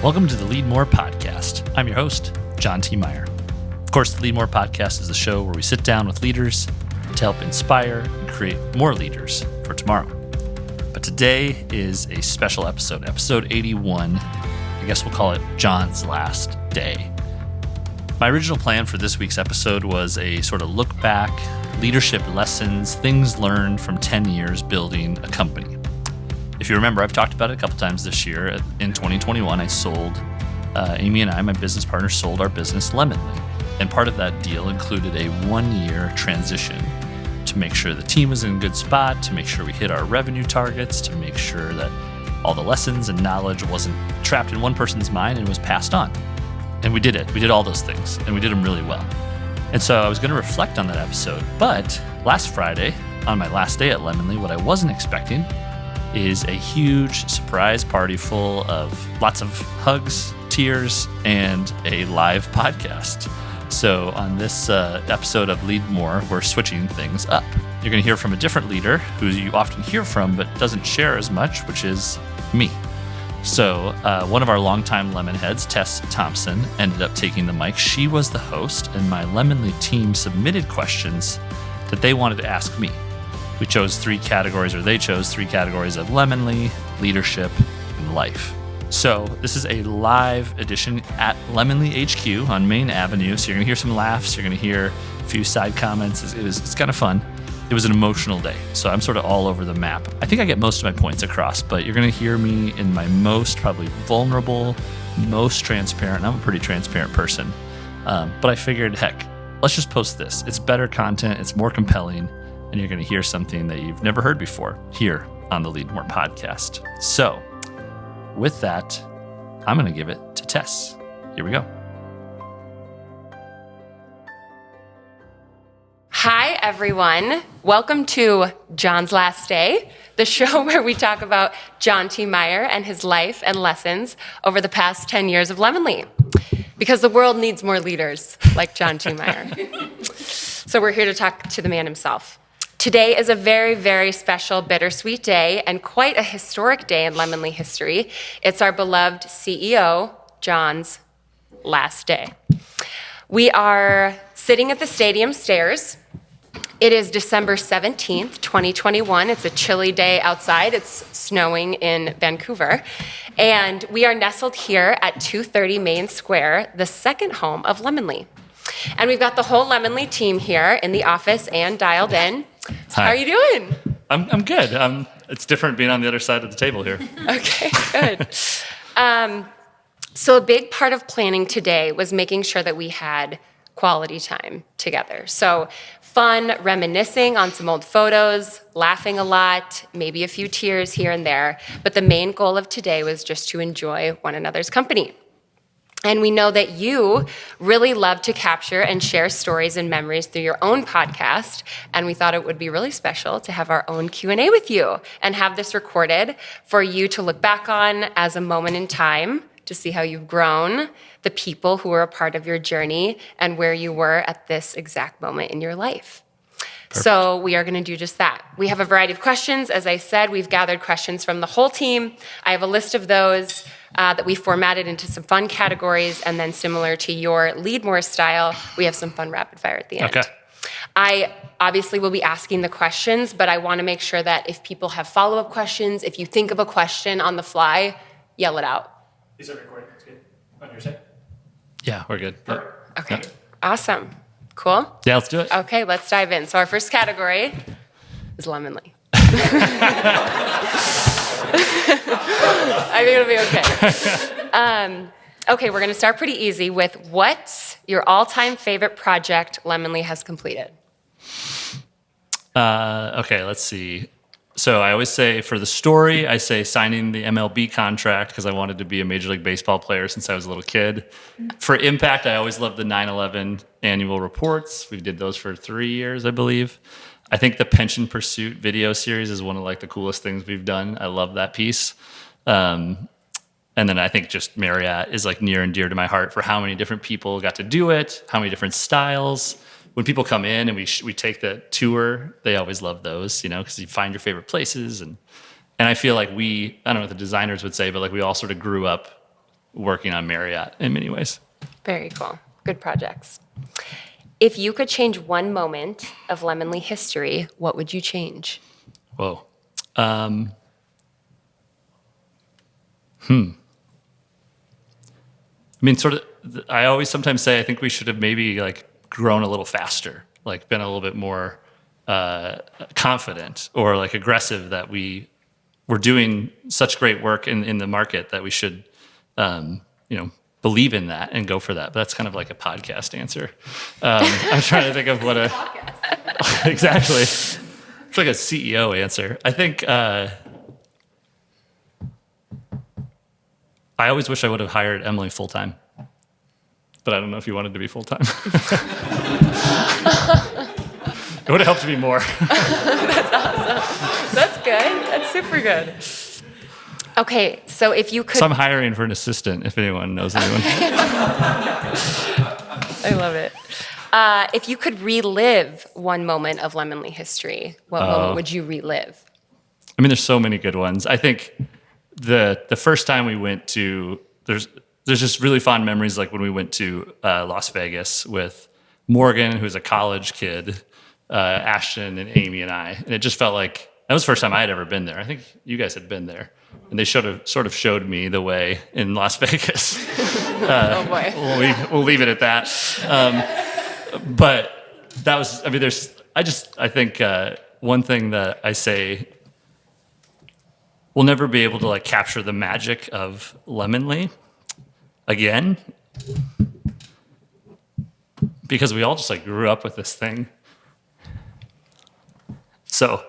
Welcome to the Leadmore podcast. I'm your host, John T. Meyer. Of course, the Leadmore podcast is the show where we sit down with leaders to help inspire and create more leaders for tomorrow. But today is a special episode, episode 81. I guess we'll call it John's Last Day. My original plan for this week's episode was a sort of look back, leadership lessons, things learned from 10 years building a company. If you remember, I've talked about it a couple times this year. In 2021, I sold, Amy and I, my business partner, sold our business Lemonly. And part of that deal included a 1-year transition to make sure the team was in a good spot, to make sure we hit our revenue targets, to make sure that all the lessons and knowledge wasn't trapped in one person's mind and was passed on. And we did it. We did all those things, and we did them really well. And so I was going to reflect on that episode. But last Friday, on my last day at Lemonly, what I wasn't expecting is a huge surprise party full of lots of hugs, tears, and a live podcast. So on this episode of Leadmore, we're switching things up. You're going to hear from a different leader who you often hear from but doesn't share as much, which is me. So one of our longtime Lemonheads, Tess Thompson, ended up taking the mic. She was the host, and my Lemonly team submitted questions that they wanted to ask me. We chose they chose three categories of Lemonly, leadership, and life. So this is a live edition at Lemonly HQ on Main Avenue. So you're going to hear some laughs. You're going to hear a few side comments. It's kind of fun. It was an emotional day. So I'm sort of all over the map. I think I get most of my points across, but you're going to hear me in my most probably vulnerable, most transparent. I'm a pretty transparent person. But I figured, heck, let's just post this. It's better content. It's more compelling. And you're going to hear something that you've never heard before here on the Leadmore podcast. So with that, I'm going to give it to Tess. Here we go. Hi, everyone. Welcome to John's Last Day, the show where we talk about John T. Meyer and his life and lessons over the past 10 years of Lemonly. Because the world needs more leaders like John T. Meyer. So we're here to talk to the man himself. Today is a very, very special, bittersweet day and quite a historic day in Lemonly history. It's our beloved CEO, John's last day. We are sitting at the stadium stairs. It is December 17th, 2021. It's a chilly day outside. It's snowing in Vancouver. And we are nestled here at 230 Main Square, the second home of Lemonly. And we've got the whole Lemonly team here in the office and dialed in. Hi. How are you doing? I'm good. It's different being on the other side of the table here. Okay, good. So a big part of planning today was making sure that we had quality time together. So fun, reminiscing on some old photos, laughing a lot, maybe a few tears here and there. But the main goal of today was just to enjoy one another's company. And we know that you really love to capture and share stories and memories through your own podcast. And we thought it would be really special to have our own Q&A with you and have this recorded for you to look back on as a moment in time to see how you've grown, the people who were a part of your journey, and where you were at this exact moment in your life. Perfect. So we are going to do just that. We have a variety of questions. As I said, we've gathered questions from the whole team. I have a list of those that we formatted into some fun categories, and then similar to your Leadmore style, we have some fun rapid fire at the end. Okay. I obviously will be asking the questions, but I want to make sure that if people have follow-up questions, if you think of a question on the fly, yell it out. Is it recording? It's good. On your side? Yeah, we're good. Perfect. Okay. Yep. Awesome. Cool? Yeah, let's do it. Okay, let's dive in. So our first category is Lemonly. I think it'll be okay. Okay, we're going to start pretty easy with what's your all-time favorite project Lemonly has completed? Okay, let's see. So I always say for the story, I say signing the MLB contract because I wanted to be a Major League Baseball player since I was a little kid. For impact, I always loved the 9/11 annual reports. We did those for 3 years, I believe. I think the Pension Pursuit video series is one of the coolest things we've done. I love that piece. And then I think just Marriott is near and dear to my heart for how many different people got to do it, how many different styles. When people come in and we take the tour, they always love those, because you find your favorite places. And I feel like I don't know what the designers would say, but we all sort of grew up working on Marriott in many ways. Very cool. Good projects. If you could change one moment of Lemonly history, what would you change? Whoa. I mean, sort of, I always sometimes say I think we should have maybe like grown a little faster, like been a little bit more confident or like aggressive that we're doing such great work in the market that we should, believe in that and go for that. But that's kind of like a podcast answer. I'm trying to think of what exactly. It's like a CEO answer. I think I always wish I would have hired Emily full time, but I don't know if you wanted to be full time. It would have helped me more. That's awesome. That's good. That's super good. Okay, so if you could... So I'm hiring for an assistant, if anyone knows anyone. I love it. If you could relive one moment of Lemonly history, what moment would you relive? I mean, there's so many good ones. I think the first time we went to... There's just really fond memories, like when we went to Las Vegas with Morgan, who's a college kid, Ashton and Amy and I. And it just felt like... That was the first time I had ever been there. I think you guys had been there. And they sort of showed me the way in Las Vegas. Oh boy. We'll leave it at that. But that was, I mean, I think one thing that I say, we'll never be able to like capture the magic of Lemonly again, because we all just like grew up with this thing. So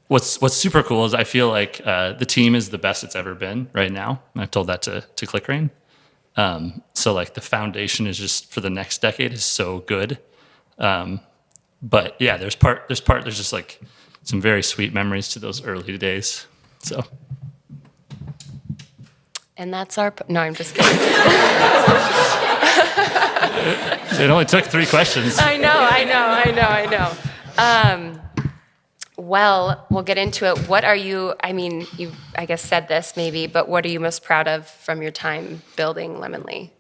what's super cool is I feel like the team is the best it's ever been right now. And I've told that to ClickRain. So like the foundation is just for the next decade is so good. But yeah, there's just like some very sweet memories to those early days. So. And that's our... No, I'm just kidding. It only took 3 questions. I know. Well, we'll get into it. What are you, I mean, you, I guess, said this maybe, but what are you most proud of from your time building Lemonly?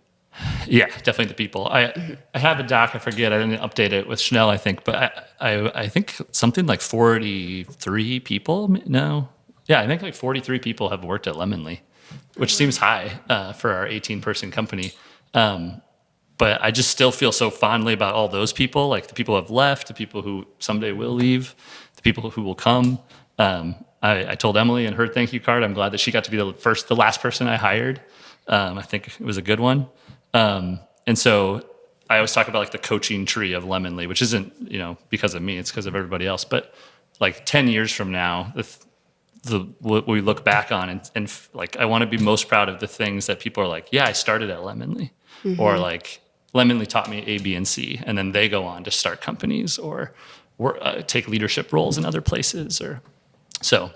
Yeah, definitely the people. I have a doc, I forget, I didn't update it with Chanel, I think, but I think something like 43 people, no? Yeah, I think like 43 people have worked at Lemonly, which seems high for our 18-person company. But I just still feel so fondly about all those people, like the people who have left, the people who someday will leave, the people who will come. I told Emily in her thank you card, I'm glad that she got to be the last person I hired. I think it was a good one. And so I always talk about like the coaching tree of Lemonly, which isn't, because of me, it's because of everybody else. But like 10 years from now, what we look back on and like, I want to be most proud of the things that people are like, yeah, I started at Lemonly. Mm-hmm. Or like Lemonly taught me A, B, and C, and then they go on to start companies or take leadership roles in other places. So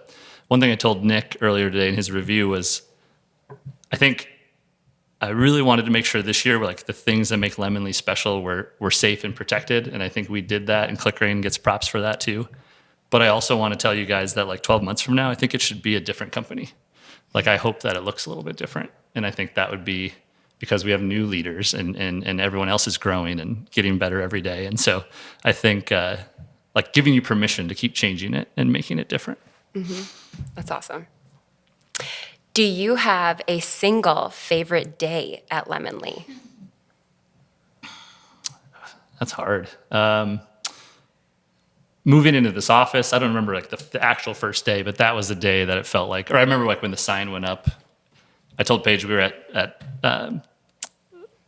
one thing I told Nick earlier today in his review was, I think I really wanted to make sure this year, like the things that make Lemonly special were safe and protected, and I think we did that, and ClickRain gets props for that too. But I also want to tell you guys that like 12 months from now, I think it should be a different company. Like I hope that it looks a little bit different, and I think that would be because we have new leaders and everyone else is growing and getting better every day. And so I think like giving you permission to keep changing it and making it different. Mm-hmm. That's awesome. Do you have a single favorite day at Lemonly? That's hard. Moving into this office, I don't remember like the actual first day, but that was the day that it felt like, or I remember like when the sign went up. I told Paige we were at the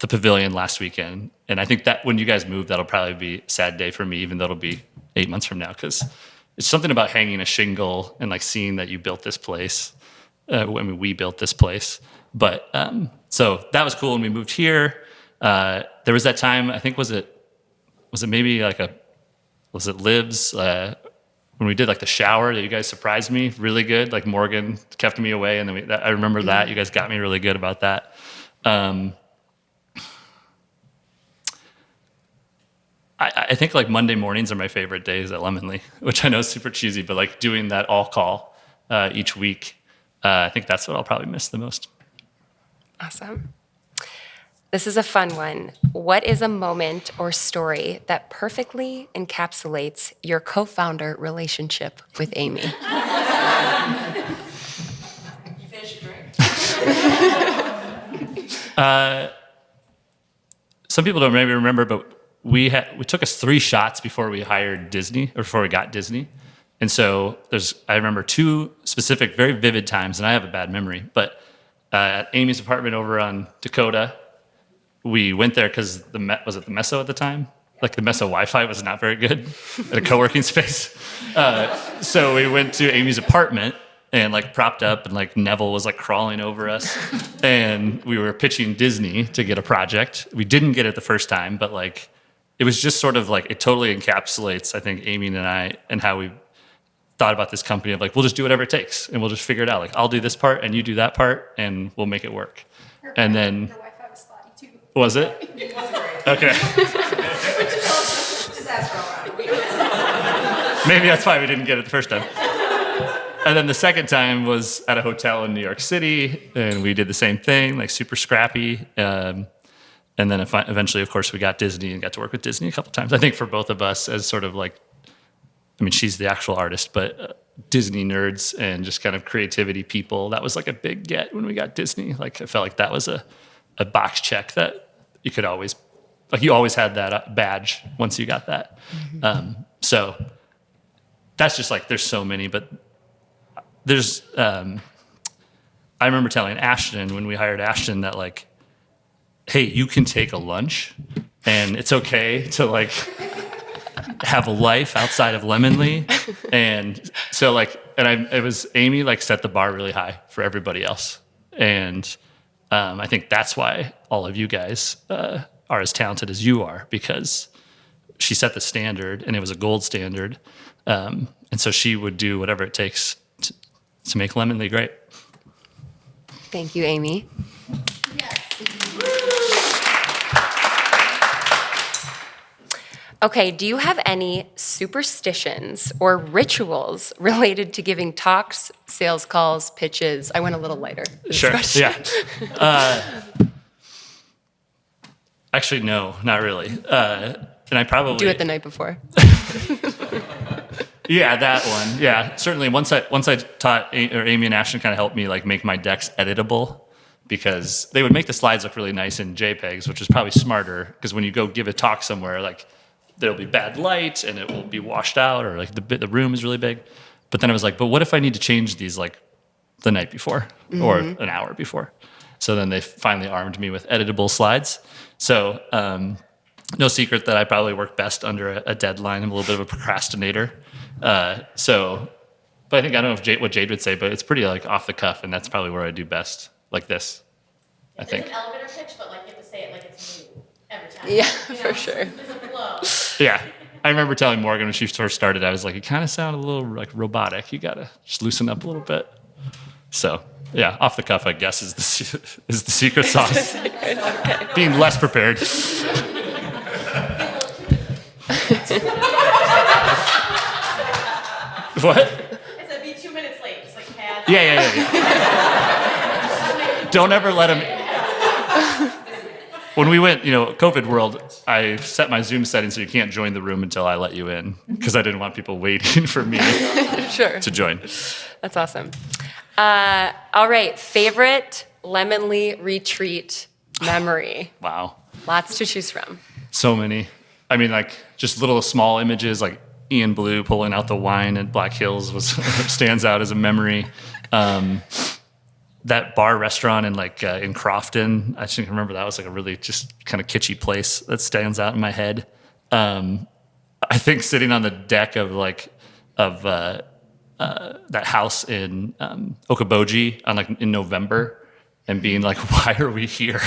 pavilion last weekend, and I think that when you guys move, that'll probably be a sad day for me, even though it'll be 8 months from now, because it's something about hanging a shingle and like seeing that you built this place. We built this place, but so that was cool when we moved here. There was that time, I think was it maybe like was it Libs? When we did like the shower that you guys surprised me really good, like Morgan kept me away, and then I remember that you guys got me really good about that. I think like Monday mornings are my favorite days at Lemonly, which I know is super cheesy, but like doing that all call each week, I think that's what I'll probably miss the most. Awesome. This is a fun one. What is a moment or story that perfectly encapsulates your co-founder relationship with Amy? You finished your drink? Some people don't maybe remember, but we took us 3 shots before we hired Disney, or before we got Disney. And so I remember 2 specific, very vivid times, and I have a bad memory, but at Amy's apartment over on Dakota, we went there because was it the Meso at the time? Like the Meso Wi-Fi was not very good at a co-working space. So we went to Amy's apartment and like propped up, and like Neville was like crawling over us, and we were pitching Disney to get a project. We didn't get it the first time, but like it was just sort of like, it totally encapsulates, I think, Amy and I, and how we thought about this company of like, we'll just do whatever it takes and we'll just figure it out. Like, I'll do this part and you do that part and we'll make it work. And then Your Wi-Fi was spotty too. was it? It wasn't great. Okay. Just ask around. Maybe that's why we didn't get it the first time. And then the second time was at a hotel in New York City, and we did the same thing, like super scrappy. And then eventually, of course, we got Disney and got to work with Disney a couple times. I think for both of us as sort of like, I mean, she's the actual artist, but Disney nerds and just kind of creativity people, that was like a big get when we got Disney. Like, I felt like that was a box check that you could always, like you always had that badge once you got that. Mm-hmm. So that's just like, there's so many, but there's, I remember telling Ashton when we hired Ashton that like, hey, you can take a lunch and it's okay to like have a life outside of Lemonly. And so like, it was Amy like set the bar really high for everybody else. And I think that's why all of you guys are as talented as you are, because she set the standard and it was a gold standard. And so she would do whatever it takes to make Lemonly great. Thank you, Amy. Okay, do you have any superstitions or rituals related to giving talks, sales calls, pitches? I went a little lighter. Sure, yeah. Actually, no, not really. And I probably... Do it the night before. Yeah, that one. Yeah, certainly. Once I taught, or Amy and Ashton kind of helped me like make my decks editable, because they would make the slides look really nice in JPEGs, which is probably smarter, because when you go give a talk somewhere, like there'll be bad light and it will be washed out, or like the room is really big. But then I was like, but what if I need to change these like the night before or an hour before? So then they finally armed me with editable slides. So no secret that I probably work best under a deadline. I'm a little bit of a procrastinator. But I think, I don't know what Jade would say, but it's pretty like off the cuff, and that's probably where I do best, like this, I think. It's an elevator pitch, but like you have to say it like it's new every time. Yeah, You know? for sure. There's a flow. Yeah. I remember telling Morgan when she first started, I was like, you kind of sound a little like robotic. You got to just loosen up a little bit. So, yeah, off the cuff, I guess, is the secret sauce. Okay. Being less prepared. What? I said be 2 minutes late, just like pad. Yeah. Don't ever let him. When we went, COVID world, I set my Zoom settings so you can't join the room until I let you in, because I didn't want people waiting for me Sure. to join. That's awesome. All right, favorite Lemonly retreat memory. Wow. Lots to choose from. So many. I mean, like, just little small images, like Ian Blue pulling out the wine at Black Hills stands out as a memory. That bar restaurant in Crofton, I just remember that was like a really just kind of kitschy place that stands out in my head. I think sitting on the deck of that house in Okoboji in November and being like, why are we here?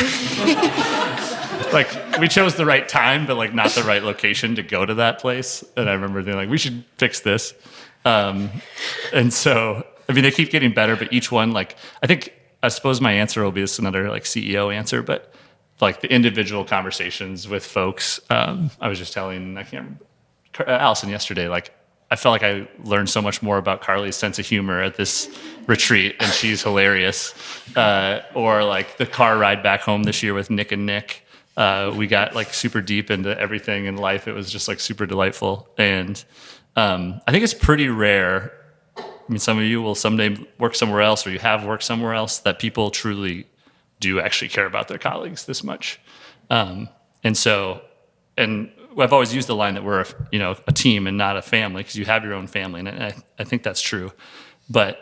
Like, we chose the right time, but like not the right location to go to that place. And I remember being like, we should fix this. And so, I mean, they keep getting better, but each one, I suppose my answer will be this another CEO answer, but like the individual conversations with folks. I was just telling, I can't remember, Allison yesterday, like I felt like I learned so much more about Carly's sense of humor at this retreat, and she's hilarious. Or like the car ride back home this year with Nick and Nick. We got like super deep into everything in life. It was just like super delightful. And I think it's pretty rare. I mean, some of you will someday work somewhere else, or you have worked somewhere else, that people truly do actually care about their colleagues this much. And I've always used the line that we're a team and not a family, because you have your own family, and I think that's true. But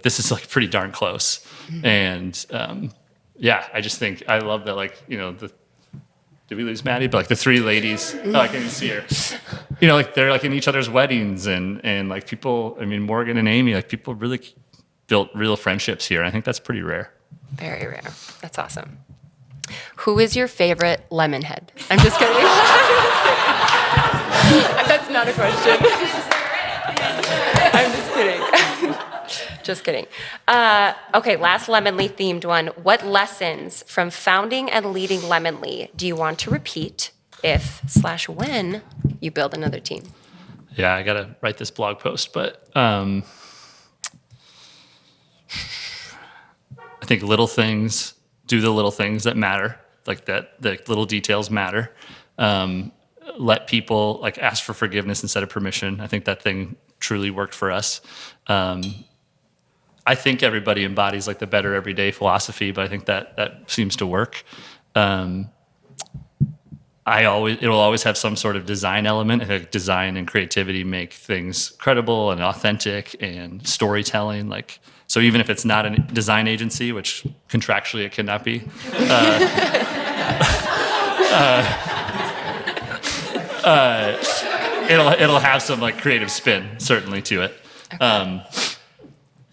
this is like pretty darn close. And I just think I love that, like, did we lose Maddie? But like the three ladies, I can't even see her. Like they're like in each other's weddings, and like people, I mean, Morgan and Amy, like people really built real friendships here. I think that's pretty rare. Very rare. That's awesome. Who is your favorite Lemonhead? I'm just kidding. That's not a question. I'm just kidding. Just kidding. Okay, last Lemonly themed one. What lessons from founding and leading Lemonly do you want to repeat if/when you build another team? Yeah, I got to write this blog post, but I think little things, do the little things that matter, like that, the little details matter. Let people like ask for forgiveness instead of permission. I think that thing truly worked for us. I think everybody embodies like the better everyday philosophy, but I think that seems to work. It'll always have some sort of design element. I think design and creativity make things credible and authentic, and storytelling. Like, so even if it's not a design agency, which contractually it cannot be, it'll have some like creative spin certainly to it. Okay.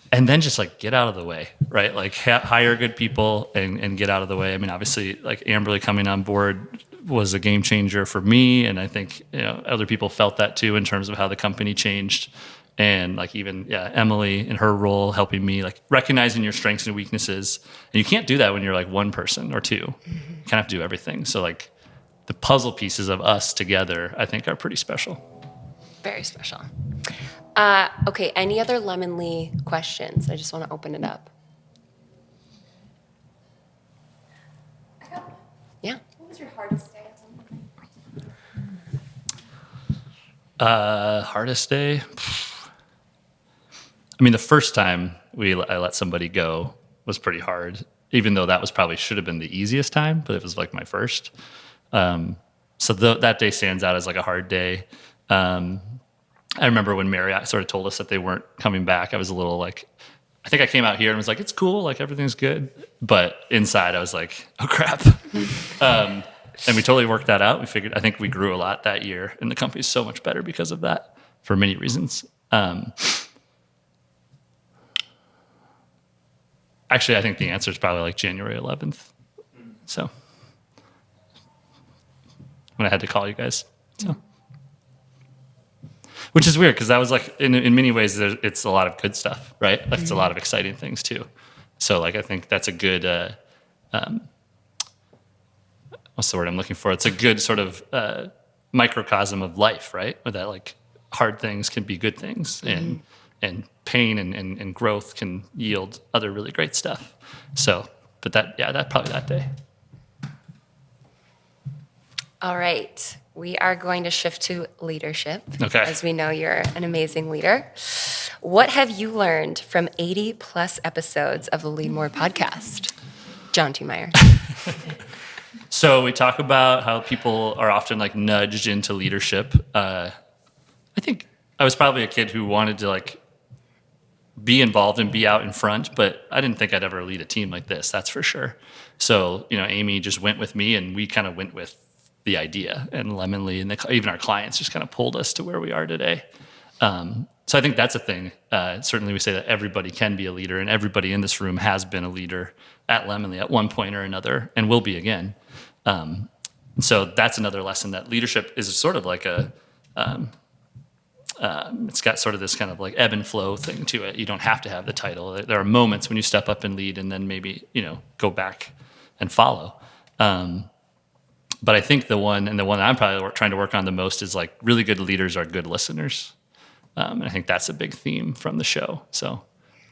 And then just like get out of the way, right? Like hire good people and get out of the way. I mean, obviously, like Amberly coming on board was a game changer for me, and I think other people felt that too in terms of how the company changed. And like even Emily in her role helping me, like recognizing your strengths and weaknesses. And you can't do that when you're like one person or two. Mm-hmm. You kind of have to do everything. So like the puzzle pieces of us together, I think, are pretty special. Very special. Okay, any other Lemonly questions? I just want to open it up. I got one. Yeah. What was your hardest day at something? Hardest day? I mean, the first time I let somebody go was pretty hard, even though that was probably should have been the easiest time, but it was like my first. So that day stands out as like a hard day. I remember when Marriott sort of told us that they weren't coming back, I was a little like, I think I came out here and was like, it's cool, like everything's good. But inside I was like, oh crap. And we totally worked that out. I think we grew a lot that year, and the company's so much better because of that for many reasons. Actually, I think the answer is probably like January 11th. So when I had to call you guys. So. Which is weird, because that was like, in many ways, it's a lot of good stuff, right? Like it's a lot of exciting things too. So like, I think that's a good, what's the word I'm looking for? It's a good sort of microcosm of life, right? Where that like hard things can be good things, and pain and growth can yield other really great stuff. So, but that probably that day. All right. We are going to shift to leadership. Okay. As we know you're an amazing leader. What have you learned from 80 plus episodes of the Leadmore podcast? John T. Meyer. So we talk about how people are often like nudged into leadership. I think I was probably a kid who wanted to like be involved and be out in front, but I didn't think I'd ever lead a team like this, that's for sure. So, Amy just went with me, and we kind of went with the idea, and Lemonly and even our clients just kind of pulled us to where we are today. So I think that's a thing. Certainly we say that everybody can be a leader, and everybody in this room has been a leader at Lemonly at one point or another, and will be again. And so that's another lesson, that leadership is sort of like it's got sort of this kind of like ebb and flow thing to it. You don't have to have the title. There are moments when you step up and lead, and then maybe, go back and follow. But I think the one I'm probably trying to work on the most is like really good leaders are good listeners. And I think that's a big theme from the show. So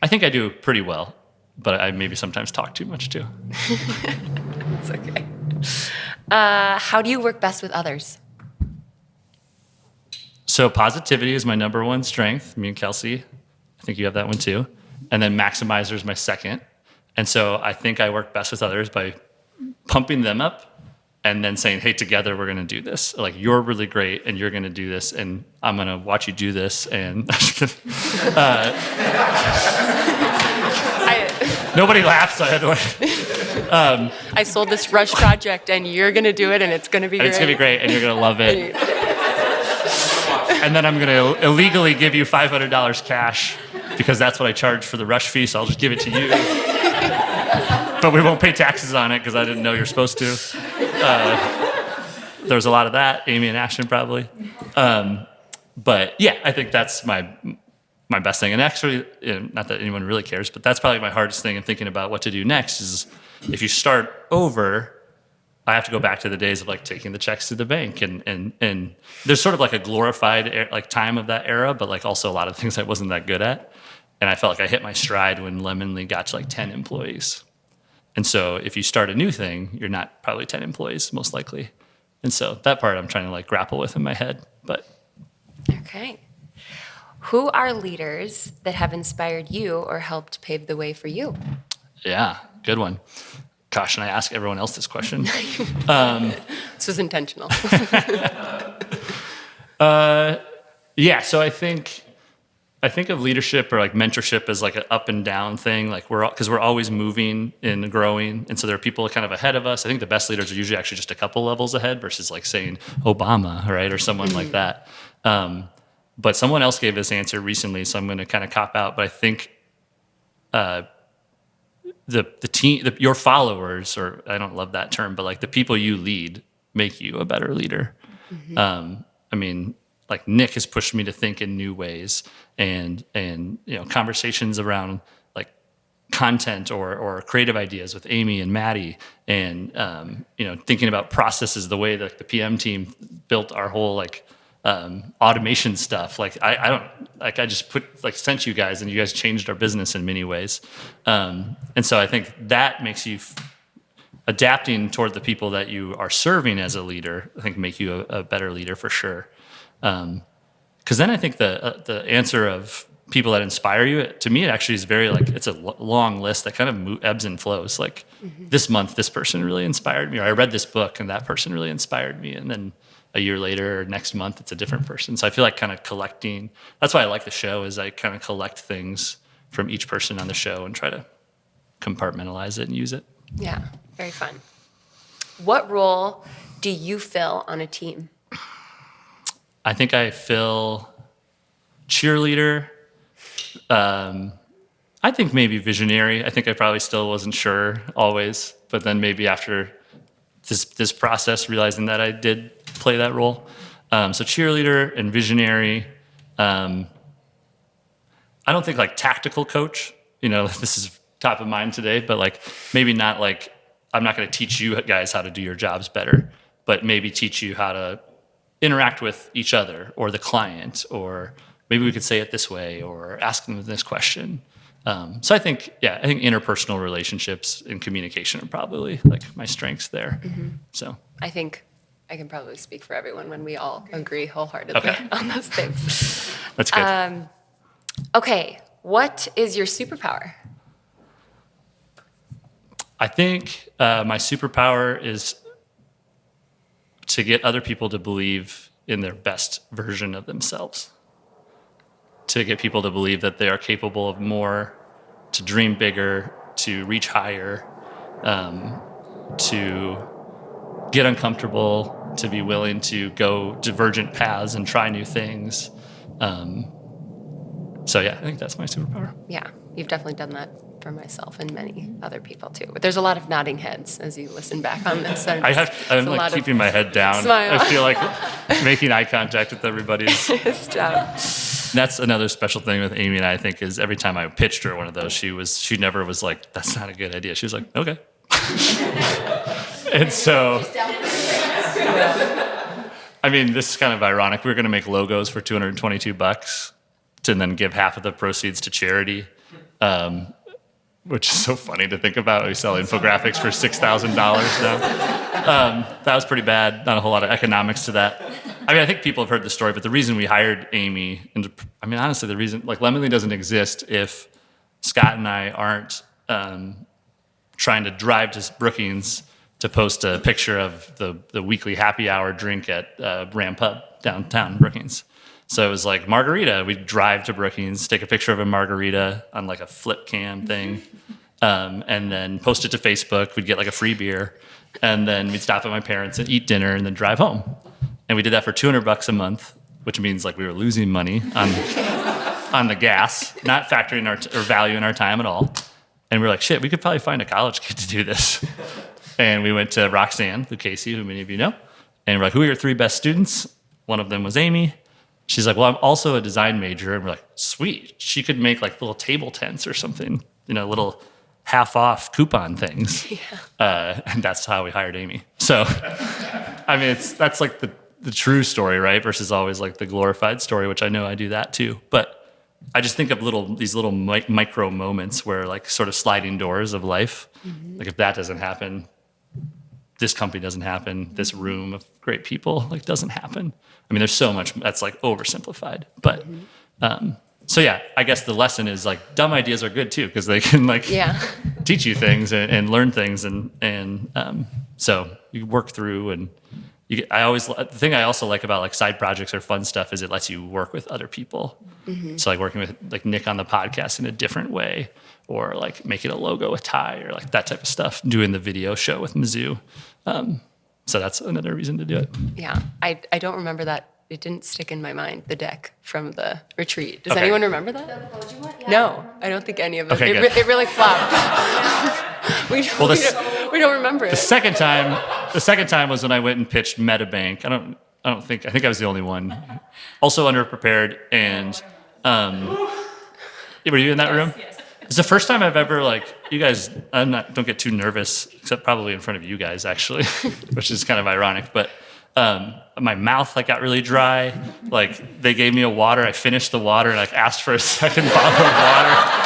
I think I do pretty well, but I maybe sometimes talk too much too. It's okay. How do you work best with others? So positivity is my number one strength. Me and Kelsey, I think you have that one too. And then maximizer is my second. And so I think I work best with others by pumping them up and then saying, hey, together we're going to do this. Like, you're really great and you're going to do this and I'm going to watch you do this. And nobody laughs. So I had to. I sold this rush project and you're going to do it and it's going to be great. It's going to be great and you're going to love it. And then I'm going to illegally give you $500 cash because that's what I charge for the rush fee, so I'll just give it to you. But we won't pay taxes on it because I didn't know you're supposed to. There's a lot of that, Amy and Ashton probably. But yeah, I think that's my best thing. And actually, not that anyone really cares, but that's probably my hardest thing in thinking about what to do next is if you start over, I have to go back to the days of like taking the checks to the bank and there's sort of like a glorified like time of that era, but like also a lot of things I wasn't that good at. And I felt like I hit my stride when Lemonly got to like 10 employees. And so if you start a new thing, you're not probably 10 employees most likely. And so that part I'm trying to like grapple with in my head, but. Okay. Who are leaders that have inspired you or helped pave the way for you? Yeah, good one. Gosh, and I ask everyone else this question. This was intentional. Yeah, so I think of leadership or like mentorship as like an up and down thing. Like because we're always moving and growing, and so there are people kind of ahead of us. I think the best leaders are usually actually just a couple levels ahead versus like saying Obama, right, or someone like that. But someone else gave this answer recently, so I'm going to kind of cop out. But I think the team, your followers, or I don't love that term, but like the people you lead make you a better leader. Mm-hmm. I mean, like Nick has pushed me to think in new ways, and conversations around like content or creative ideas with Amy and Maddie, and thinking about processes, the way that the PM team built our whole like automation stuff. Like I just sent you guys, and you guys changed our business in many ways. And so I think that makes you adapting toward the people that you are serving as a leader, I think make you a better leader for sure. Because then I think the answer of people that inspire you, to me, it actually is very like, it's a long list that kind of ebbs and flows. Like this month, this person really inspired me, or I read this book and that person really inspired me. And then a year later or next month, it's a different person. So I feel like kind of collecting, that's why I like the show, is I kind of collect things from each person on the show and try to compartmentalize it and use it. Yeah, very fun. What role do you fill on a team? I think I fill cheerleader. I think maybe visionary. I think I probably still wasn't sure always, but then maybe after this process, realizing that I did play that role. So cheerleader and visionary. I don't think like tactical coach, this is top of mind today, but like maybe not like, I'm not going to teach you guys how to do your jobs better, but maybe teach you how to interact with each other or the client, or maybe we could say it this way or ask them this question. So I think interpersonal relationships and communication are probably like my strengths there. Mm-hmm. So I think I can probably speak for everyone when we all agree wholeheartedly on those things. That's good. Okay, what is your superpower? I think my superpower is to get other people to believe in their best version of themselves. To get people to believe that they are capable of more, to dream bigger, to reach higher, to get uncomfortable, to be willing to go divergent paths and try new things. So yeah, I think that's my superpower. Yeah, you've definitely done that for myself and many other people too. But there's a lot of nodding heads as you listen back on this. I'm like keeping my head down. Smile. I feel like making eye contact with everybody is his job. That's another special thing with Amy and I think is every time I pitched her one of those, she never was like, that's not a good idea. She was like, okay. And so, I mean, this is kind of ironic. We were going to make logos for $222. to then give half of the proceeds to charity, which is so funny to think about. We sell infographics for $6,000 now. That was pretty bad. Not a whole lot of economics to that. I mean, I think people have heard the story, but the reason we hired Amy, and I mean, honestly, the reason, like, Lemonly doesn't exist if Scott and I aren't trying to drive to Brookings to post a picture of the weekly happy hour drink at Ram Pub downtown Brookings. So it was like margarita. We'd drive to Brookings, take a picture of a margarita on like a flip cam thing, and then post it to Facebook. We'd get like a free beer, and then we'd stop at my parents and eat dinner and then drive home. And we did that for $200 a month, which means like we were losing money on the gas, not factoring our value in our time at all. And we were like, shit, we could probably find a college kid to do this. And we went to Roxanne Lucchese, who many of you know, and we're like, who are your 3 best students? One of them was Amy. She's like, well, I'm also a design major. And we're like, sweet. She could make like little table tents or something, little half-off coupon things. Yeah. And that's how we hired Amy. So, I mean, that's like the true story, right? Versus always like the glorified story, which I know I do that too. But I just think of these little micro moments where like sort of sliding doors of life. Mm-hmm. Like if that doesn't happen, this company doesn't happen, this room of great people like doesn't happen. I mean, there's so much that's like oversimplified. But so yeah, I guess the lesson is like dumb ideas are good too because they can like teach you things and learn things and so you work through and. The thing I also like about like side projects or fun stuff is it lets you work with other people. Mm-hmm. So like working with like Nick on the podcast in a different way, or like making a logo with Ty or like that type of stuff, doing the video show with Mizzou. So that's another reason to do it. Yeah, I don't remember that. It didn't stick in my mind, the deck from the retreat. Does anyone remember that? The emoji one? Yeah. No, I don't think any of us. Okay, It really flopped. we don't remember it. The second time was when I went and pitched MetaBank. I think I was the only one. Also underprepared and were you in that room? Yes. It's the first time I've ever like you guys. Don't get too nervous, except probably in front of you guys actually, which is kind of ironic. But my mouth like got really dry. Like they gave me a water. I finished the water and like asked for a second bottle of water.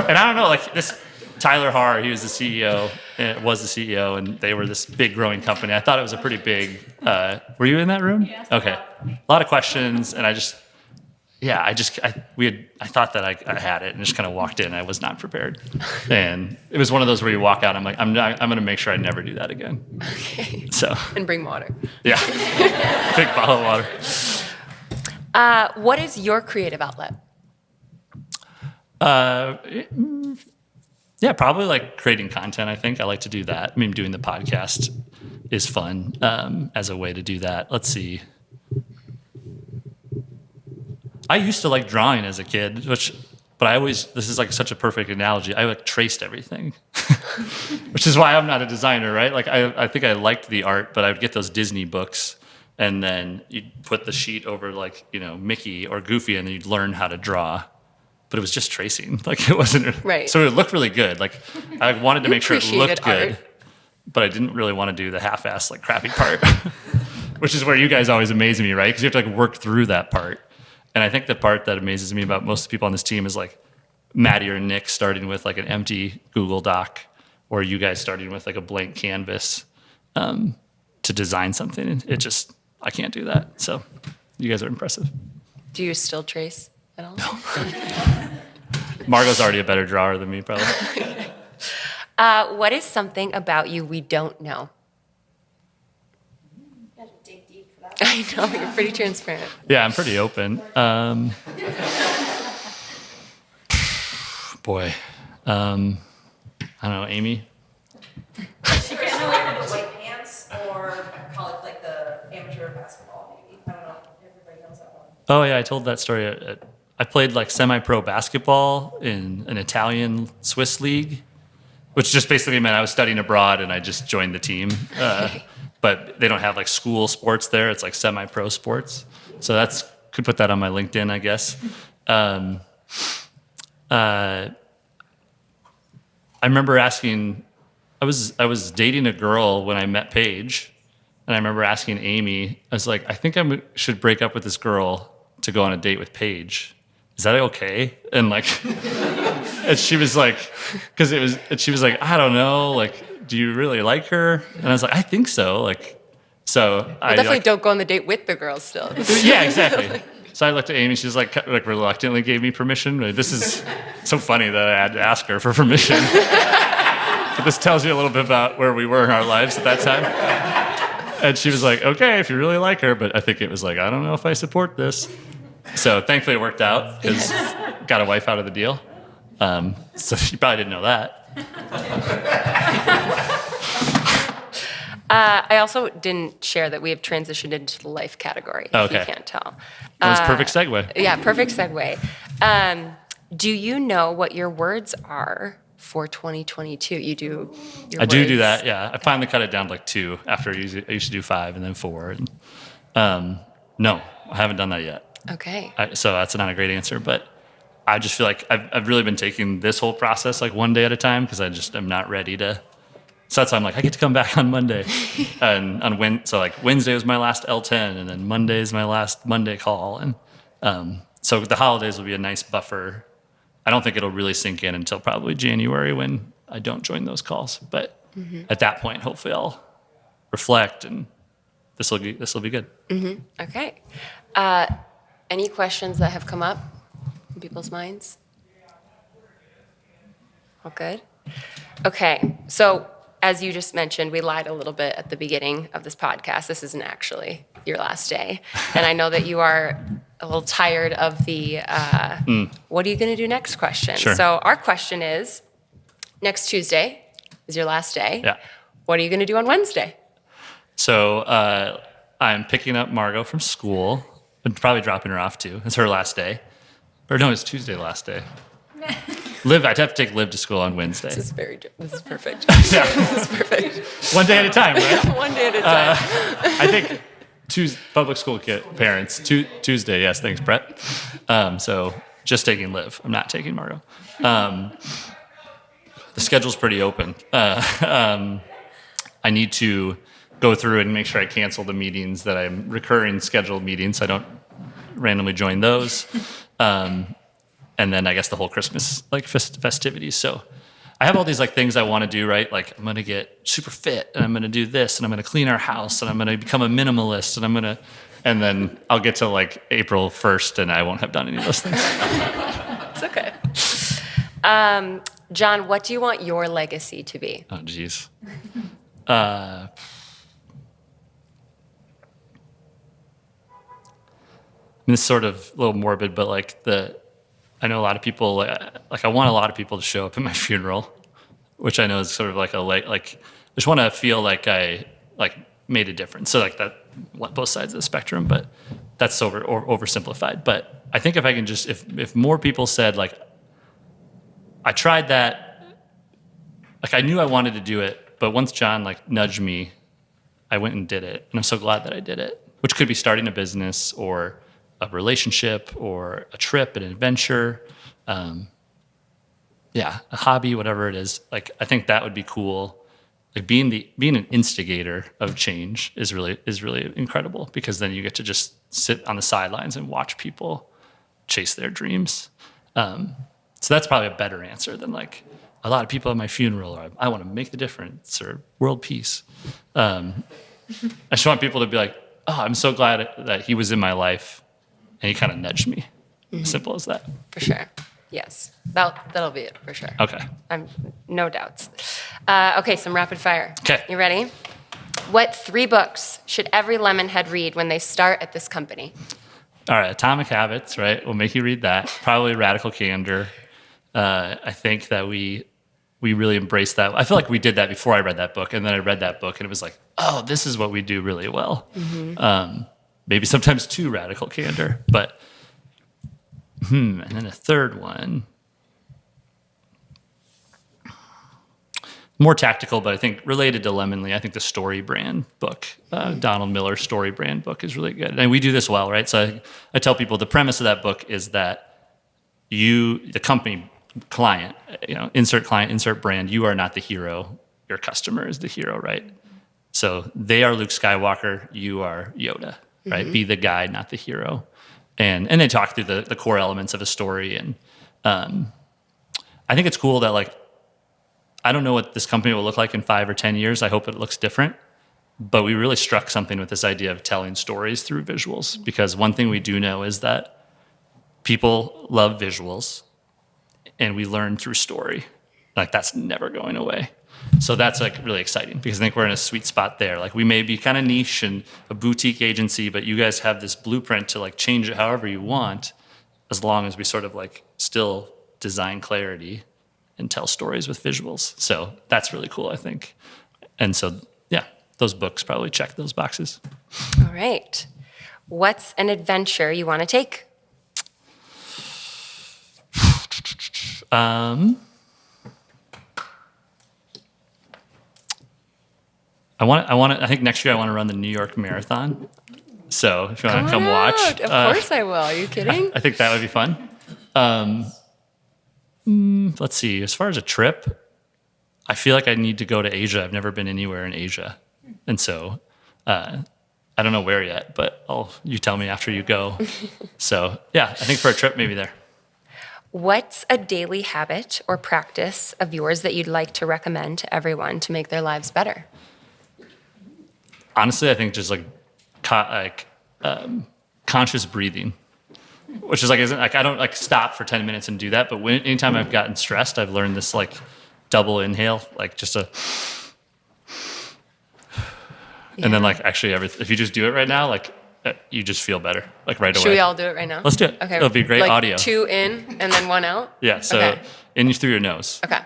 And I don't know, like this Tyler Haar, he was the CEO, and they were this big growing company. I thought it was a pretty big. Were you in that room? Yes. Okay. A lot of questions, and I thought that I had it, and just kind of walked in. I was not prepared, and it was one of those where you walk out. I'm like, I'm going to make sure I never do that again. Okay. So. And bring water. Yeah. Big bottle of water. What is your creative outlet? Yeah, probably like creating content. I think I like to do that. I mean, doing the podcast is fun as a way to do that. Let's see. I used to like drawing as a kid, but this is like such a perfect analogy. I like traced everything, which is why I'm not a designer, right? Like I think I liked the art, but I would get those Disney books and then you'd put the sheet over like, Mickey or Goofy and then you'd learn how to draw. But it was just tracing. Like it wasn't right. So it looked really good. Like I wanted to make sure it looked good, art. But I didn't really want to do the half-assed like crappy part, which is where you guys always amaze me, right? Because you have to like work through that part. And I think the part that amazes me about most people on this team is like Maddie or Nick starting with like an empty Google Doc, or you guys starting with like a blank canvas to design something. And I can't do that. So you guys are impressive. Do you still trace at all? No. Margot's already a better drawer than me, probably. What is something about you we don't know? You have to dig deep for that. I know, you're pretty transparent. Yeah, I'm pretty open. Boy. I don't know, Amy? She gets away with the white pants, or call it like the amateur basketball, maybe. I don't know. Everybody knows that one. Oh, yeah, I told that story. I played like semi-pro basketball in an Italian Swiss league, which just basically meant I was studying abroad and I just joined the team. But they don't have like school sports there. It's like semi-pro sports. So could put that on my LinkedIn, I guess. I remember asking, I was dating a girl when I met Paige, and I remember asking Amy, I was like, I think I should break up with this girl to go on a date with Paige. Is that okay? And like, and she was like, I don't know, like, do you really like her? And I was like, I think so. Like, so I Definitely don't go on the date with the girls still. yeah, exactly. So I looked at Amy. She was like reluctantly gave me permission. This is so funny that I had to ask her for permission. But this tells you a little bit about where we were in our lives at that time. And she was like, okay, if you really like her. But I think it was like, I don't know if I support this. So thankfully it worked out because got a wife out of the deal. So you probably didn't know that. I also didn't share that we have transitioned into the life category, if you can't tell. That was a perfect segue. Yeah, perfect segue. Do you know what your words are for 2022? You do your I do words. that, yeah. I finally cut it down to like 2 after I used to do 5 and then 4. And, no, I haven't done that yet. Okay. So that's not a great answer, but I just feel like I've really been taking this whole process like one day at a time because I just am not ready to. So that's why I'm like, I get to come back on Monday. And so like Wednesday was my last L10 and then Monday is my last Monday call. And so the holidays will be a nice buffer. I don't think it'll really sink in until probably January when I don't join those calls. But at that point, hopefully I'll reflect and this will be good. Okay. Any questions that have come up in people's minds? All good? Okay. So as you just mentioned, we lied a little bit at the beginning of this podcast. This isn't actually your last day. And I know that you are a little tired of the what are you going to do next question. Sure. So our question is, next Tuesday is your last day. Yeah. What are you going to do on Wednesday? So I'm picking up Margot from school and probably dropping her off too. It's her last day. Or no, it's Tuesday last day. Liv, I'd have to take Liv to school on Wednesday. This is perfect. Yeah. This is perfect. One day at a time, right? One day at a time. I think public school parents, Tuesday, yes, thanks, Brett. So just taking Liv. I'm not taking Margot. The schedule's pretty open. I need to go through and make sure I cancel the meetings that I'm recurring scheduled meetings. So I don't randomly join those. And then I guess the whole Christmas like festivities. So I have all these like things I want to do, right? Like I'm going to get super fit and I'm going to do this and I'm going to clean our house and I'm going to become a minimalist and then I'll get to like April 1st and I won't have done any of those things. It's okay. John, what do you want your legacy to be? Oh, geez. This is sort of a little morbid, but like I know a lot of people, like I want a lot of people to show up at my funeral, which I know is sort of like I just want to feel like I like made a difference. So like that, both sides of the spectrum, but that's oversimplified. But I think if I can just, if more people said like, I tried that, like I knew I wanted to do it, but once John like nudged me, I went and did it. And I'm so glad that I did it, which could be starting a business or a relationship or a trip, an adventure, a hobby, whatever it is. Like, I think that would be cool. Like being an instigator of change is really incredible because then you get to just sit on the sidelines and watch people chase their dreams. So that's probably a better answer than like a lot of people at my funeral or I want to make the difference or world peace. I just want people to be like, oh, I'm so glad that he was in my life. And he kind of nudged me. Simple as that. For sure. Yes. That'll be it, for sure. Okay. No doubts. Okay, some rapid fire. Okay. You ready? What 3 books should every Lemonhead read when they start at this company? All right, Atomic Habits, right? We'll make you read that. Probably Radical Candor. I think that we really embraced that. I feel like we did that before I read that book, and then I read that book, and it was like, oh, this is what we do really well. Maybe sometimes too radical candor, but and then a third one, more tactical, but I think related to Lemonly. I think the Story Brand book, Donald Miller's Story Brand book, is really good, and we do this well, right? So I tell people the premise of that book is that the company client, insert client, insert brand, you are not the hero. Your customer is the hero, right? So they are Luke Skywalker, you are Yoda. Right? Be the guide, not the hero. and they talk through the core elements of a story. And I think it's cool that like, I don't know what this company will look like in 5 or 10 years. I hope it looks different. But we really struck something with this idea of telling stories through visuals, because one thing we do know is that people love visuals and we learn through story. Like that's never going away. So that's like really exciting because I think we're in a sweet spot there. Like we may be kind of niche and a boutique agency, but you guys have this blueprint to like change it however you want, as long as we sort of like still design clarity and tell stories with visuals. So that's really cool, I think. And so, yeah, those books probably check those boxes. All right. What's an adventure you want to take? I think next year I want to run the New York Marathon. So if you want to come watch. Of course I will. Are you kidding? I think that would be fun. Let's see. As far as a trip, I feel like I need to go to Asia. I've never been anywhere in Asia. And so I don't know where yet, but you tell me after you go. So yeah, I think for a trip, maybe there. What's a daily habit or practice of yours that you'd like to recommend to everyone to make their lives better? Honestly, I think just conscious breathing, which is like, isn't like, I don't like stop for 10 minutes and do that. But anytime I've gotten stressed, I've learned this like double inhale, like just a, and then like actually if you just do it right now, like you just feel better, like right away. Should we all do it right now? Let's do it. Okay. It'll be great like audio. 2 in and then 1 out? Yeah. So okay. In through your nose. Okay.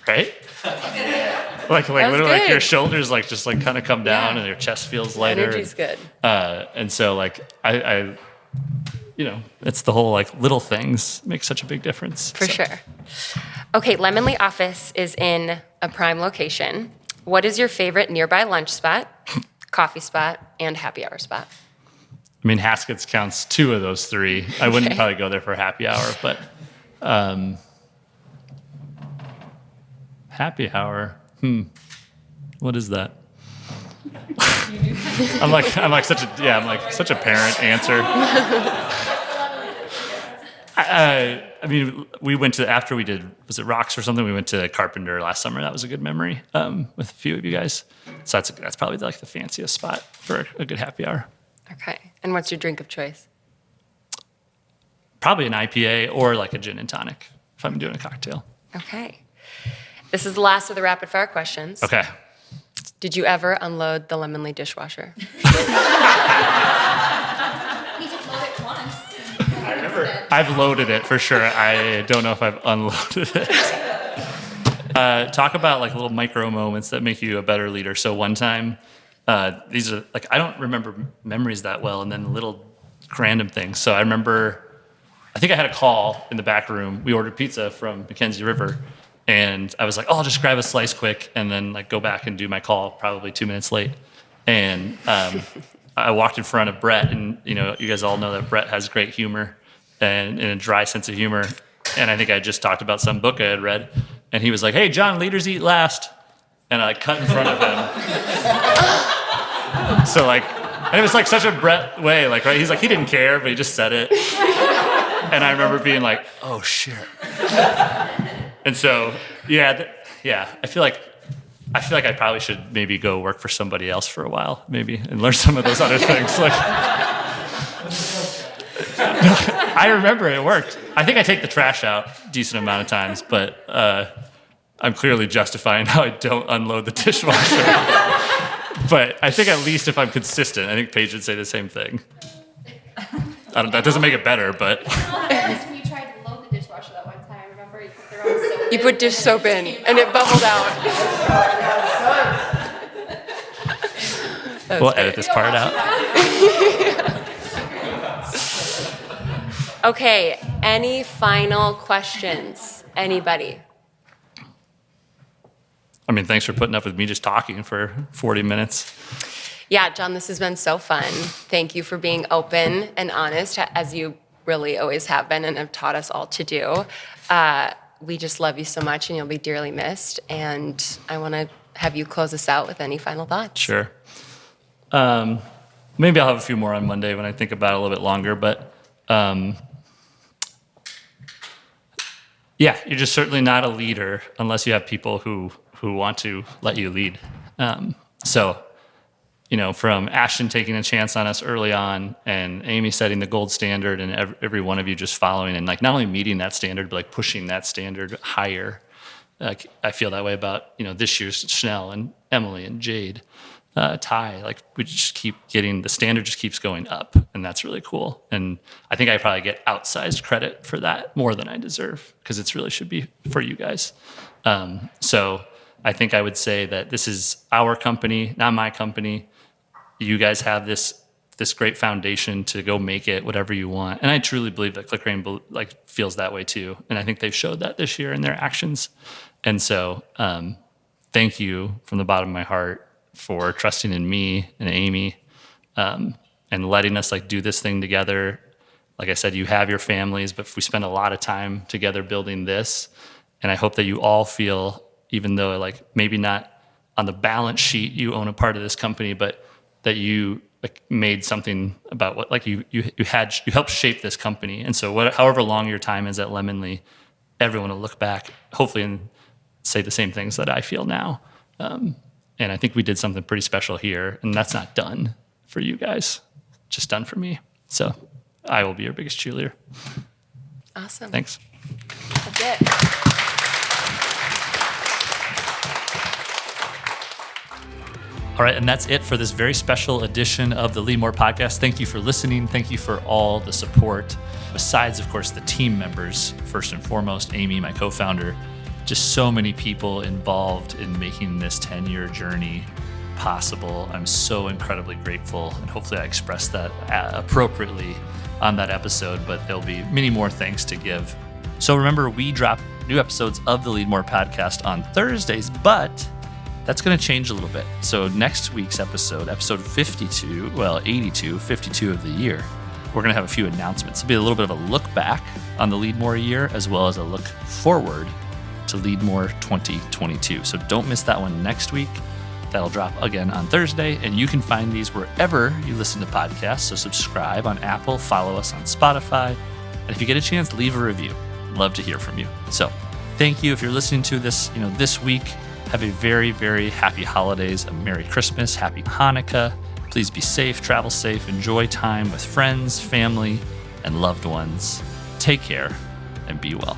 Right? like literally like your shoulders like just like kind of come down and your chest feels lighter. Energy's good. And so like I it's the whole like little things make such a big difference. For sure. Okay, Lemonly office is in a prime location. What is your favorite nearby lunch spot, coffee spot, and happy hour spot? I mean, Haskell's counts 2 of those 3. I wouldn't probably go there for happy hour, but happy hour. What is that? I'm like such a parent answer. I mean, we went to after we did, was it Rocks or something? We went to Carpenter last summer. That was a good memory with a few of you guys. So that's probably like the fanciest spot for a good happy hour. Okay. And what's your drink of choice? Probably an IPA or like a gin and tonic if I'm doing a cocktail. Okay. This is the last of the rapid fire questions. Okay. Did you ever unload the Lemonly dishwasher? He just loaded it once. I've loaded it for sure. I don't know if I've unloaded it. Talk about like little micro moments that make you a better leader. So one time, these are like, I don't remember memories that well, and then little random things. So I remember, I think I had a call in the back room. We ordered pizza from Mackenzie River, and I was like, I'll just grab a slice quick and then like go back and do my call probably 2 minutes late. And I walked in front of Brett, and you guys all know that Brett has great humor and a dry sense of humor. And I think I just talked about some book I had read, and he was like, "Hey, John, leaders eat last," and I cut in front of him. So like, and it was like such a Brett way, like right? He's like he didn't care, but he just said it. And I remember being like, "Oh shit." And so I feel like I probably should maybe go work for somebody else for a while, maybe, and learn some of those other things. Like, I remember it worked. I think I take the trash out a decent amount of times, but I'm clearly justifying how I don't unload the dishwasher. But I think at least if I'm consistent, I think Paige would say the same thing. That doesn't make it better, but. When you tried to load the dishwasher that one time, remember you put the wrong soap You put dish soap in, and it bubbled out. We'll edit this part out. Okay, any final questions? Anybody? I mean, thanks for putting up with me just talking for 40 minutes. Yeah, John, this has been so fun. Thank you for being open and honest, as you really always have been and have taught us all to do. We just love you so much, and you'll be dearly missed. And I want to have you close us out with any final thoughts. Sure. Maybe I'll have a few more on Monday when I think about it a little bit longer, but yeah, you're just certainly not a leader unless you have people who want to let you lead. So, from Ashton taking a chance on us early on and Amy setting the gold standard and every one of you just following and like not only meeting that standard, but like pushing that standard higher. I feel that way about, this year's Chanel and Emily and Jade, Ty. Like we just keep getting, the standard just keeps going up, and that's really cool. And I think I probably get outsized credit for that more than I deserve because it really should be for you guys. So I think I would say that this is our company, not my company. You guys have this great foundation to go make it whatever you want. And I truly believe that ClickRain feels that way too. And I think they've showed that this year in their actions. And so thank you from the bottom of my heart for trusting in me and Amy and letting us do this thing together. Like I said, you have your families, but we spend a lot of time together building this. And I hope that you all feel, even though maybe not on the balance sheet you own a part of this company, but that you made something about what you helped shape this company. And so however long your time is at Lemonly, everyone will look back hopefully and say the same things that I feel now. And I think we did something pretty special here, and that's not done for you guys, just done for me. So I will be your biggest cheerleader. Awesome. Thanks. That's it. All right, and that's it for this very special edition of the Leadmore podcast. Thank you for listening. Thank you for all the support. Besides, of course, the team members, first and foremost, Amy, my co-founder, just so many people involved in making this 10-year journey possible. I'm so incredibly grateful, and hopefully I expressed that appropriately on that episode, but there'll be many more thanks to give. So remember, we drop new episodes of the Leadmore podcast on Thursdays, but that's going to change a little bit. So next week's episode 52 of the year, we're going to have a few announcements. It'll be a little bit of a look back on the Leadmore year, as well as a look forward to Leadmore 2022. So don't miss that one next week. That'll drop again on Thursday, and you can find these wherever you listen to podcasts. So subscribe on Apple, follow us on Spotify, and if you get a chance, leave a review. Love to hear from you. So thank you if you're listening to this, this week. Have a very, very happy holidays, a Merry Christmas, Happy Hanukkah. Please be safe, travel safe, enjoy time with friends, family, and loved ones. Take care and be well.